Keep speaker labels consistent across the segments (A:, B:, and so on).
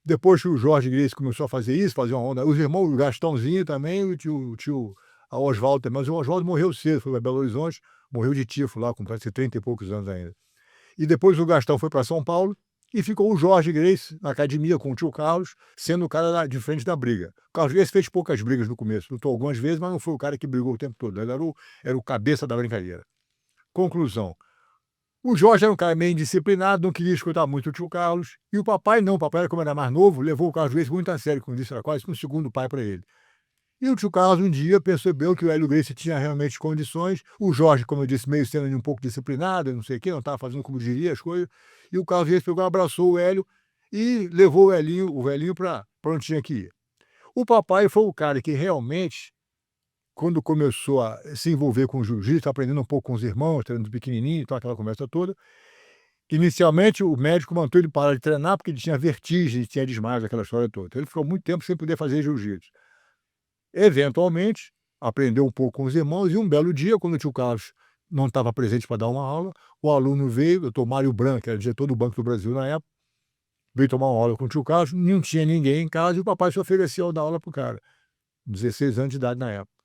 A: Depois que o Jorge Gracie começou a fazer isso, fazer uma onda, os irmãos, o Gastãozinho também, o tio Oswaldo também, mas o Oswaldo morreu cedo, foi para Belo Horizonte, morreu de tifo lá, com parece 30 e poucos anos ainda. E depois o Gastão foi para São Paulo e ficou o Jorge Gracie na academia com o tio Carlos, sendo o cara de frente da briga. O Carlos Gracie fez poucas brigas no começo, lutou algumas vezes, mas não foi o cara que brigou o tempo todo, ele era o cabeça da brincadeira. Conclusão. O Jorge era um cara meio indisciplinado, não queria escutar muito o tio Carlos, e o papai não, o papai, como era mais novo, levou o Carlos Gracie muito a sério, como disse, era quase um segundo pai para ele. E o tio Carlos um dia percebeu que o Hélio Gracie tinha realmente condições, o Jorge, como eu disse, meio sendo um pouco disciplinado, não sei o quê, não estava fazendo como diria as coisas, e o Carlos Gracie pegou, abraçou o Hélio e levou o velhinho para onde tinha que ir. O papai foi o cara que realmente, quando começou a se envolver com o jiu-jitsu, aprendendo um pouco com os irmãos, treinando pequenininho, então aquela conversa toda, inicialmente o médico mandou ele parar de treinar porque ele tinha vertigem, tinha desmaios, aquela história toda. Então ele ficou muito tempo sem poder fazer jiu-jitsu. Eventualmente, aprendeu um pouco com os irmãos e um belo dia, quando o tio Carlos não estava presente para dar uma aula, o aluno veio, o doutor Mário Branco, que era diretor do Banco do Brasil na época, veio tomar uma aula com o tio Carlos, não tinha ninguém em casa e o papai se ofereceu a dar aula para o cara, 16 anos de idade na época.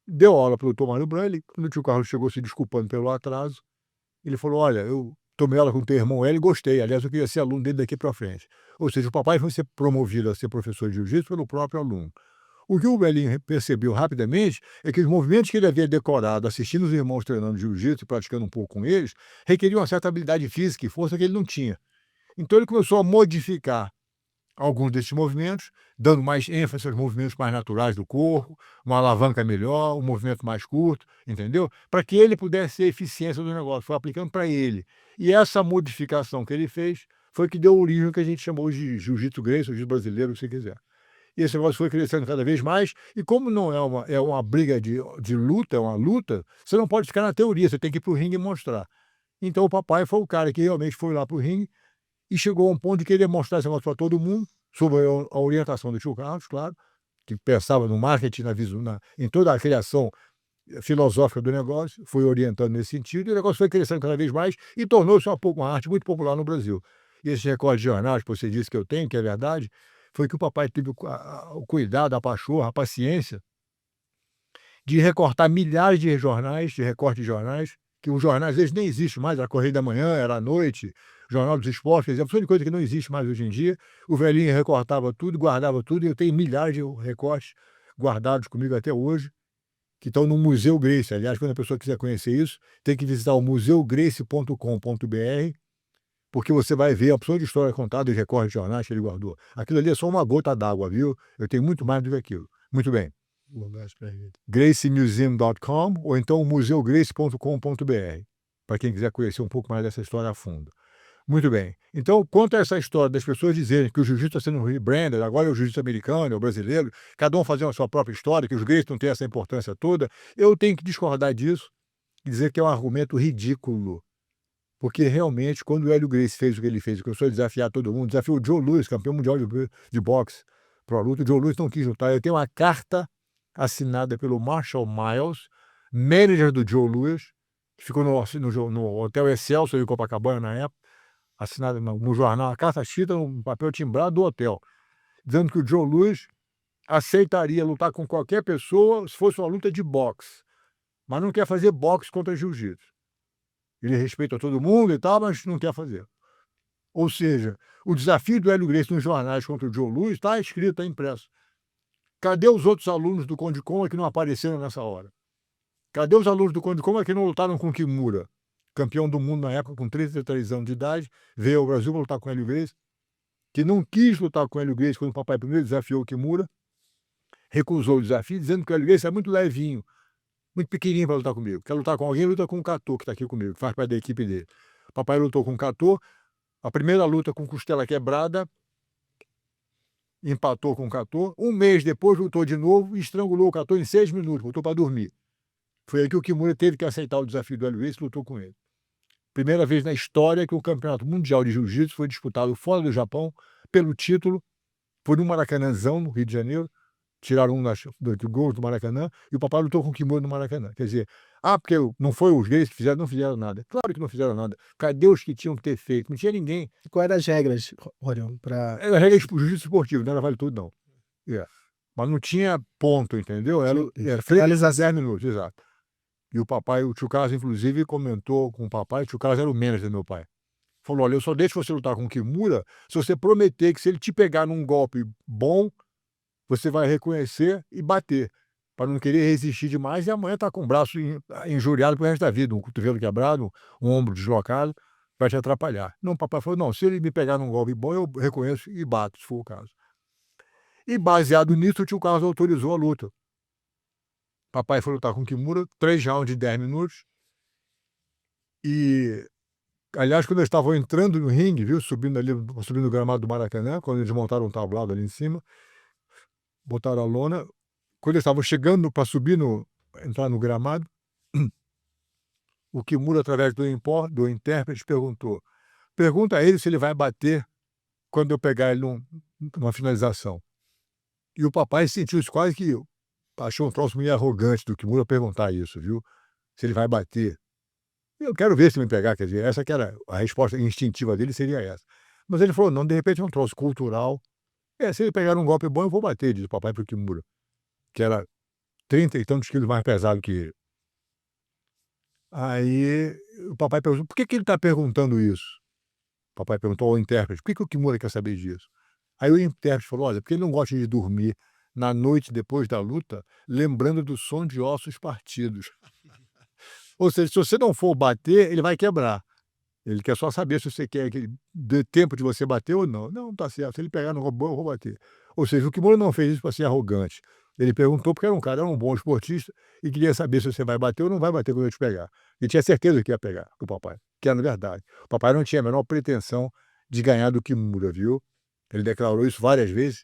A: Deu aula para o doutor Mário Branco, quando o tio Carlos chegou se desculpando pelo atraso, ele falou: "Olha, eu tomei aula com o teu irmão Hélio e gostei, aliás eu queria ser aluno dele daqui para frente". Ou seja, o papai foi ser promovido a ser professor de jiu-jitsu pelo próprio aluno. O que o velhinho percebeu rapidamente é que os movimentos que ele havia decorado assistindo os irmãos treinando jiu-jitsu e praticando um pouco com eles, requeriam uma certa habilidade física e força que ele não tinha. Então ele começou a modificar alguns desses movimentos, dando mais ênfase aos movimentos mais naturais do corpo, uma alavanca melhor, um movimento mais curto, entendeu? Para que ele pudesse ter eficiência do negócio, foi aplicando para ele. E essa modificação que ele fez foi que deu origem ao que a gente chamou de jiu-jitsu Gracie, jiu-jitsu brasileiro, se quiser. E esse negócio foi crescendo cada vez mais, e como não é uma briga de luta, é uma luta, você não pode ficar na teoria, você tem que ir para o ringue e mostrar. Então o papai foi o cara que realmente foi lá para o ringue e chegou a um ponto de querer mostrar esse negócio para todo mundo, sob a orientação do tio Carlos, claro, que pensava no marketing, em toda a criação filosófica do negócio, foi orientando nesse sentido, e o negócio foi crescendo cada vez mais e tornou-se uma arte muito popular no Brasil. E esse recorde de jornais que você disse que eu tenho, que é verdade, foi que o papai teve o cuidado, a pachorra, a paciência de recortar milhares de jornais, de recorte de jornais, que os jornais, eles nem existem mais, era Correio da Manhã, era à noite, Jornal dos Esportes, quer dizer, uma de coisa que não existe mais hoje em dia. O velhinho recortava tudo, guardava tudo, e eu tenho milhares de recortes guardados comigo até hoje, que estão no Museu Gracie. Aliás, quando a pessoa quiser conhecer isso, tem que visitar o museugracie.com.br, porque você vai ver a opção de história contada, os recortes de jornais que ele guardou. Aquilo ali é só uma gota d'água, viu? Eu tenho muito mais do que aquilo. Muito bem. graciemuseum.com ou então museugracie.com.br, para quem quiser conhecer um pouco mais dessa história a fundo. Muito bem. Então, quanto a essa história das pessoas dizerem que o jiu-jitsu está sendo rebranded, agora é o jiu-jitsu americano, é o brasileiro, cada um fazendo a sua própria história, que os Gracie não têm essa importância toda, eu tenho que discordar disso e dizer que é um argumento ridículo. Porque realmente, quando o Hélio Gracie fez o que ele fez, que eu sou desafiar todo mundo, desafiou o Joe Louis, campeão mundial de boxe, pro luta, o Joe Louis não quis lutar. Eu tenho uma carta assinada pelo Marshall Miles, manager do Joe Louis, que ficou no Hotel Excelsior em Copacabana na época, assinada no jornal, a carta escrita no papel timbrado do hotel, dizendo que o Joe Louis aceitaria lutar com qualquer pessoa se fosse uma luta de boxe, mas não quer fazer boxe contra jiu-jitsu. Ele respeita todo mundo e tal, mas não quer fazer. Ou seja, o desafio do Hélio Gracie nos jornais contra o Joe Louis está escrito, está impresso. Cadê os outros alunos do Conde Coma que não apareceram nessa hora? Cadê os alunos do Conde Coma que não lutaram com Kimura? Campeão do mundo na época, com 33 anos de idade, veio ao Brasil para lutar com o Hélio Gracie, que não quis lutar com o Hélio Gracie quando o papai primeiro desafiou o Kimura, recusou o desafio, dizendo que o Hélio Gracie é muito levinho, muito pequenininho para lutar comigo. Quer lutar com alguém, luta com o Cator, que está aqui comigo, que faz parte da equipe dele. O papai lutou com o Cator, a primeira luta com costela quebrada, empatou com o Cator. Um mês depois lutou de novo e estrangulou o Cator em 6 minutos, botou para dormir. Foi aí que o Kimura teve que aceitar o desafio do Hélio Gracie e lutou com ele. Primeira vez na história que o Campeonato Mundial de Jiu-Jitsu foi disputado fora do Japão pelo título, foi no Maracanãzão, no Rio de Janeiro, tiraram um do gol do Maracanã, e o papai lutou com o Kimura no Maracanã. Quer dizer, porque não foi os gays que fizeram, não fizeram nada. Claro que não fizeram nada. Cadê os que tinham que ter feito? Não tinha ninguém.
B: E quais eram as regras, Rorion, para...
A: Era regra de jiu-jitsu esportivo, não era vale tudo, não. Mas não tinha ponto, entendeu? Era
B: Finalização.
A: 10 minutos, exato. E o papai, o tio Carlos, inclusive, comentou com o papai, o tio Carlos era o manager do meu pai. Falou: olha, eu só deixo você lutar com o Kimura se você prometer que se ele te pegar num golpe bom, você vai reconhecer e bater. Para não querer resistir demais e amanhã tá com o braço injuriado pro resto da vida, um cotovelo quebrado, um ombro deslocado, vai te atrapalhar. Não, o papai falou: não, se ele me pegar num golpe bom, eu reconheço e bato, se for o caso. E baseado nisso, o tio Carlos autorizou a luta. Papai foi lutar com o Kimura, 3 rounds de 10 minutos. E, aliás, quando eles estavam entrando no ringue, viu, subindo o gramado do Maracanã, quando eles montaram um tablado ali em cima, botaram a lona, quando eles estavam chegando para entrar no gramado, o Kimura, através do intérprete, pergunta a ele se ele vai bater quando eu pegar ele numa finalização. E o papai sentiu isso quase que... achou um troço meio arrogante do Kimura perguntar isso, viu? Se ele vai bater. Eu quero ver se me pegar, quer dizer, essa que era a resposta instintiva dele, seria essa. Mas ele falou: não, de repente é um troço cultural. Se ele pegar um golpe bom, eu vou bater, diz o papai pro Kimura, que era 30 e tantos quilos mais pesado que ele. Aí o papai perguntou: por que ele está perguntando isso? O papai perguntou ao intérprete: por que o Kimura quer saber disso? Aí o intérprete falou: olha, porque ele não gosta de dormir na noite depois da luta, lembrando do som de ossos partidos. Ou seja, se você não for bater, ele vai quebrar. Ele quer só saber se você quer que ele dê tempo de você bater ou não. Não, tá certo. Se ele pegar no robô, eu vou bater. Ou seja, o Kimura não fez isso para ser arrogante. Ele perguntou porque era um bom esportista e queria saber se você vai bater ou não vai bater quando eu te pegar. Ele tinha certeza que ia pegar o papai, que era verdade. O papai não tinha a menor pretensão de ganhar do Kimura, viu? Ele declarou isso várias vezes.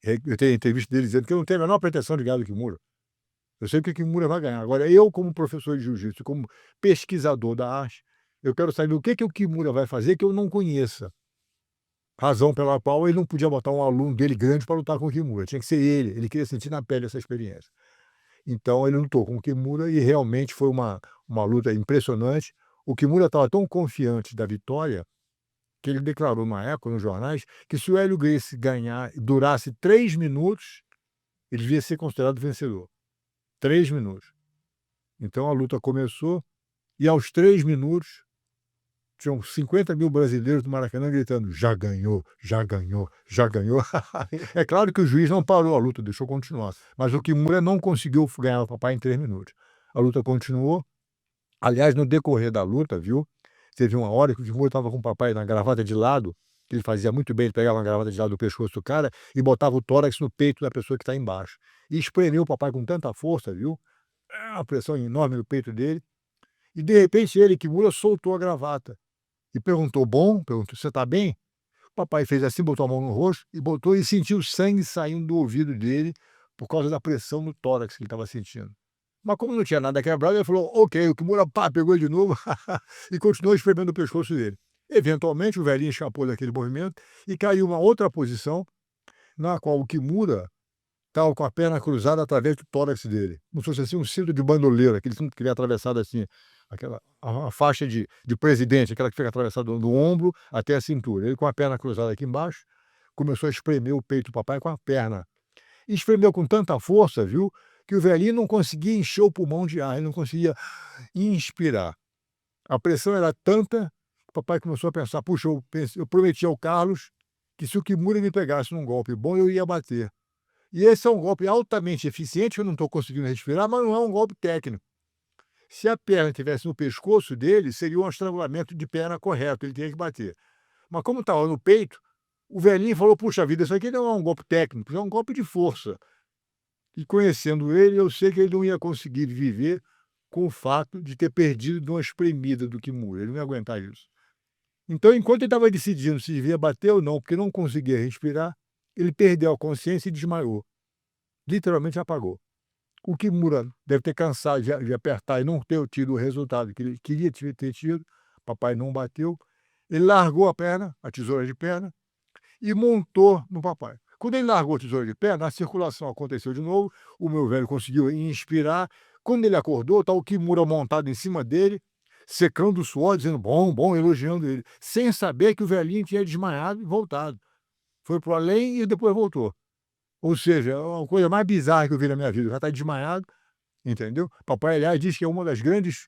A: Eu tenho entrevista dele dizendo que eu não tenho a menor pretensão de ganhar do Kimura. Eu sei que o Kimura vai ganhar. Agora, eu, como professor de jiu-jitsu, como pesquisador da arte, eu quero saber o que o Kimura vai fazer que eu não conheça. Razão pela qual ele não podia botar um aluno dele grande para lutar com o Kimura. Tinha que ser ele. Ele queria sentir na pele essa experiência. Então, ele lutou com o Kimura e realmente foi uma luta impressionante. O Kimura estava tão confiante da vitória que ele declarou na época, nos jornais, que se o Hélio Gracie durasse 3 minutos, ele devia ser considerado vencedor. 3 minutos. Então a luta começou e aos 3 minutos tinham 50 mil brasileiros do Maracanã gritando: já ganhou, já ganhou, já ganhou. É claro que o juiz não parou a luta, deixou continuar. Mas o Kimura não conseguiu ganhar o papai em 3 minutos. A luta continuou. Aliás, no decorrer da luta, viu, teve uma hora que o Kimura estava com o papai na gravata de lado, que ele fazia muito bem, ele pegava uma gravata de lado do pescoço do cara e botava o tórax no peito da pessoa que está embaixo. E espremeu o papai com tanta força, viu? Uma pressão enorme no peito dele. E de repente ele, Kimura, soltou a gravata e perguntou: você está bem? O papai fez assim, botou a mão no rosto e botou e sentiu sangue saindo do ouvido dele por causa da pressão no tórax que ele estava sentindo. Mas como não tinha nada quebrado, ele falou: ok, o Kimura pegou ele de novo e continuou espremendo o pescoço dele. Eventualmente o velhinho escapou daquele movimento e caiu uma outra posição na qual o Kimura estava com a perna cruzada através do tórax dele, como se fosse assim um cinto de bandoleiro, aquele cinto que ele é atravessado assim, a faixa de presidente, aquela que fica atravessada do ombro até a cintura. Ele com a perna cruzada aqui embaixo, começou a espremer o peito do papai com a perna. E espremeu com tanta força, viu, que o velhinho não conseguia encher o pulmão de ar, ele não conseguia inspirar. A pressão era tanta, o papai começou a pensar: puxa, eu prometi ao Carlos que se o Kimura me pegasse num golpe bom, eu ia bater. E esse é um golpe altamente eficiente, eu não estou conseguindo respirar, mas não é um golpe técnico. Se a perna estivesse no pescoço dele, seria um estrangulamento de perna correto, ele teria que bater. Mas como estava no peito, o velhinho falou: puxa vida, isso aqui não é um golpe técnico, é um golpe de força. E conhecendo ele, eu sei que ele não ia conseguir viver com o fato de ter perdido de uma espremida do Kimura, ele não ia aguentar isso. Então, enquanto ele estava decidindo se devia bater ou não, porque não conseguia respirar, ele perdeu a consciência e desmaiou. Literalmente apagou. O Kimura deve ter cansado de apertar e não ter tido o resultado que ele queria ter tido. Papai não bateu. Ele largou a perna, a tesoura de perna, e montou no papai. Quando ele largou o tesouro de pé, na circulação aconteceu de novo, o meu velho conseguiu inspirar. Quando ele acordou, tá o Kimura montado em cima dele, secando o suor, dizendo bom, bom, elogiando ele, sem saber que o velhinho tinha desmaiado e voltado. Foi pro além e depois voltou. Ou seja, é uma coisa mais bizarra que eu vi na minha vida. Já está desmaiado, entendeu? Papai, aliás, diz que é uma das grandes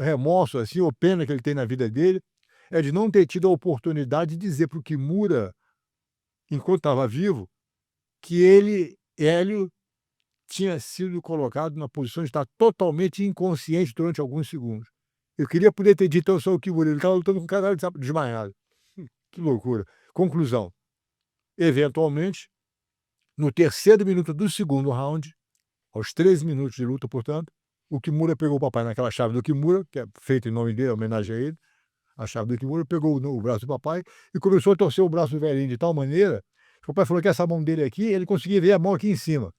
A: remorsos, assim, ou pena que ele tem na vida dele, é de não ter tido a oportunidade de dizer para o Kimura, enquanto estava vivo, que ele, Hélio, tinha sido colocado na posição de estar totalmente inconsciente durante alguns segundos. Eu queria poder ter dito ao seu Kimura, ele estava lutando com um cara desmaiado. Que loucura. Conclusão. Eventualmente, no terceiro minuto do segundo round, aos 13 minutos de luta, portanto, o Kimura pegou o papai naquela chave do Kimura, que é feita em nome dele, homenagem a ele, a chave do Kimura, pegou o braço do papai e começou a torcer o braço do velhinho de tal maneira que o papai falou que essa mão dele aqui, ele conseguia ver a mão aqui em cima.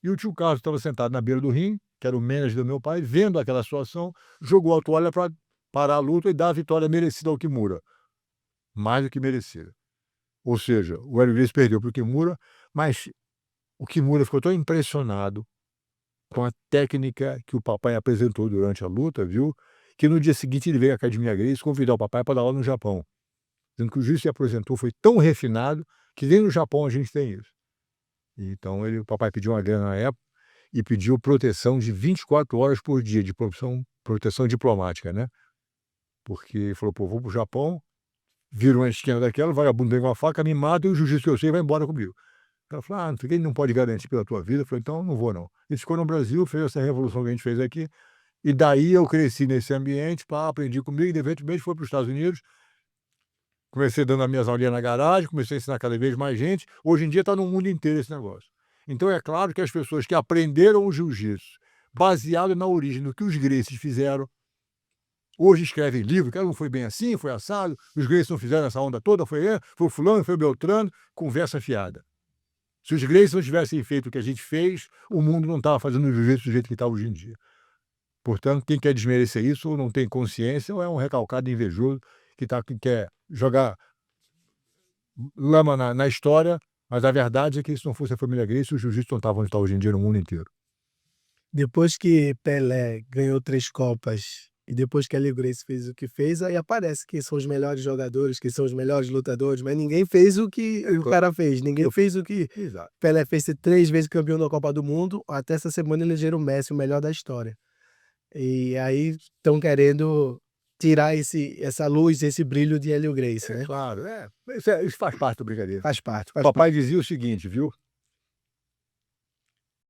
A: E o tio Carlos estava sentado na beira do ringue, que era o manager do meu pai, vendo aquela situação, jogou a toalha para parar a luta e dar a vitória merecida ao Kimura. Mais do que merecida. Ou seja, o Hélio Gracie perdeu para o Kimura, mas o Kimura ficou tão impressionado com a técnica que o papai apresentou durante a luta, viu? Que no dia seguinte ele veio à Academia Gracie convidar o papai para dar aula no Japão. Dizendo que o jiu-jitsu que apresentou foi tão refinado que nem no Japão a gente tem isso. Então o papai pediu uma grana na época e pediu proteção de 24 horas por dia, de proteção diplomática, né? Porque falou, pô, vou pro Japão, vira uma esquina daquela, vagabundo vem com a faca, me mata e o jiu-jitsu que eu sei vai embora comigo. Ela falou, não sei o que, ele não pode garantir pela tua vida. Eu falei, então não vou não. Ele ficou no Brasil, fez essa revolução que a gente fez aqui, e daí eu cresci nesse ambiente, aprendi comigo, e de repente foi para os Estados Unidos, comecei dando as minhas aulinhas na garagem, comecei a ensinar cada vez mais gente, hoje em dia está no mundo inteiro esse negócio. Então é claro que as pessoas que aprenderam o jiu-jitsu, baseado na origem do que os Gracies fizeram, hoje escrevem livro, que não foi bem assim, foi assado, os Gracies não fizeram essa onda toda, foi o fulano, foi o Beltrano, conversa fiada. Se os Gracies não tivessem feito o que a gente fez, o mundo não estava fazendo o jiu-jitsu do jeito que está hoje em dia. Portanto, quem quer desmerecer isso ou não tem consciência ou é um recalcado invejoso que quer jogar lama na história, mas a verdade é que se não fosse a família Gracie, o jiu-jitsu não estava onde está hoje em dia no mundo inteiro.
B: Depois que Pelé ganhou 3 Copas e depois que Hélio Gracie fez o que fez, aí aparece que são os melhores jogadores, que são os melhores lutadores, mas ninguém fez o que o cara fez, ninguém fez o que
A: Exato.
B: Pelé fez, ser 3 vezes campeão da Copa do Mundo, até essa semana elegeram o Messi o melhor da história. E aí estão querendo tirar essa luz, esse brilho de Hélio Gracie, né?
A: Claro, isso faz parte da brincadeira.
B: Faz parte.
A: Papai dizia o seguinte, viu?